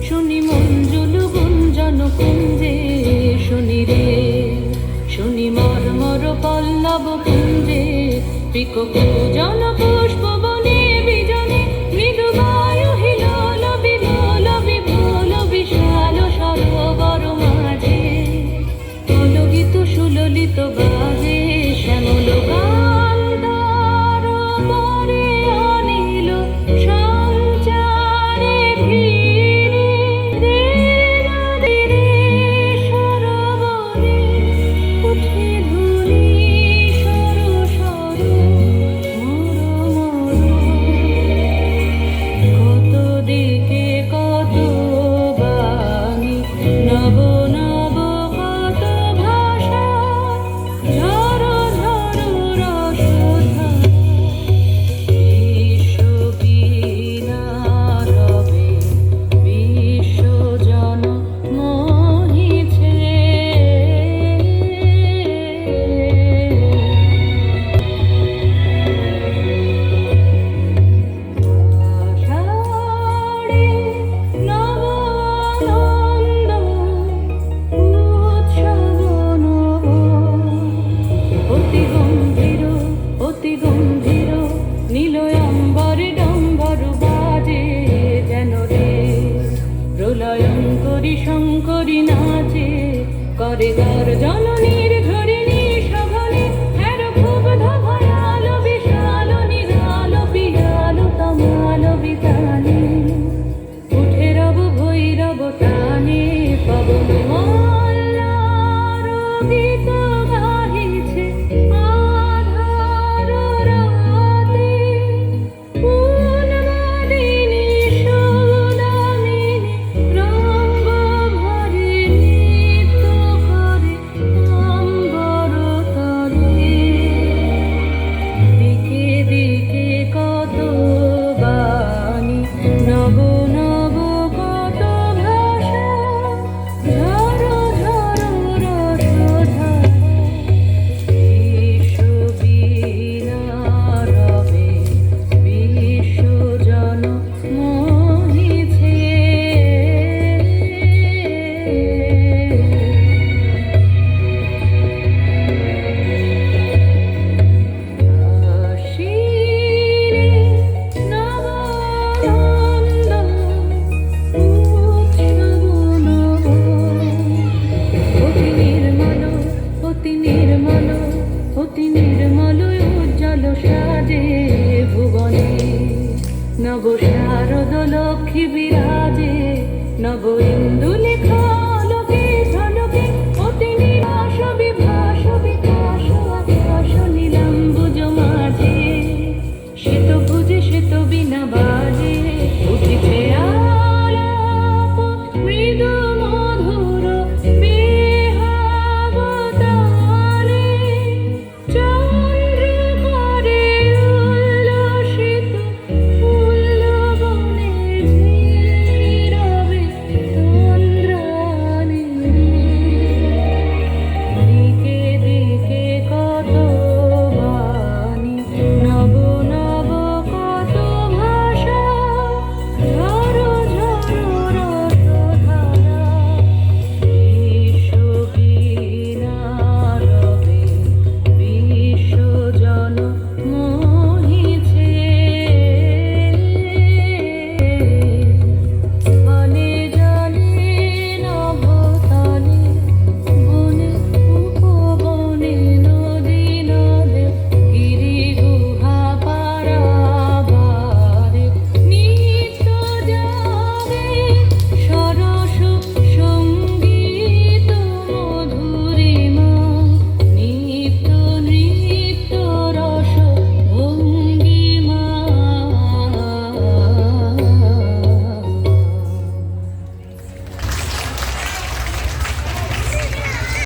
শুনি মঞ্জুল গুঞ্জন কুঞ্জে, শুনি রে শুনি মর্মর পল্লব কুঞ্জে, পিক পূজন পুষ্প বনে বিজনে, মৃদু বায়ু হিলোল বিলোল বিভোল বিশাল সরোবর মাঝে, কলগীত সুললিত বাজে শ্যামল গান তার পরে অনিল সঞ্চারে ধীরে রে নদীরে সরোবরে উঠে ধুনি সরু সরু মর কত দিকে কত বাণী নব নব কত ভাষা, ঝরো ঝরো রসধারা বিশ্ববীণা রবে বিশ্বজন মোহিছে। আষাঢ়ে নব আনন্দ উৎসব নব, অতি গম্ভীর নীল অম্বর ডম্বর বাজে যেন রে, প্রলয়ঙ্করী শঙ্করী নাচে করে গর্জন নির্ঝরিণী সঘনে, হের ক্ষুব্ধ ভয়াল বিশাল নিরাল পিয়াল তমাল বিতানে, উঠে রব ভৈরব টানে পবন মল্লার গীত গাহিছে আধার রাতে, উন্মাদিনী সৌদামিনী রঙ্গ ভরে নৃত্য করে অম্বর তলে, দিকে দিকে কত বাণী নব নব কত ভাষা, ঝরো ঝরো রসধারা বিশ্ববীণা রবে বিশ্বজন মোহিছে। আশিরে নব আনন্দ উৎসব নব, অতি নির্মল উজ্জ্বল সাজে ভুবনে, নব শারদ লক্ষ্মী বিরাজে, নব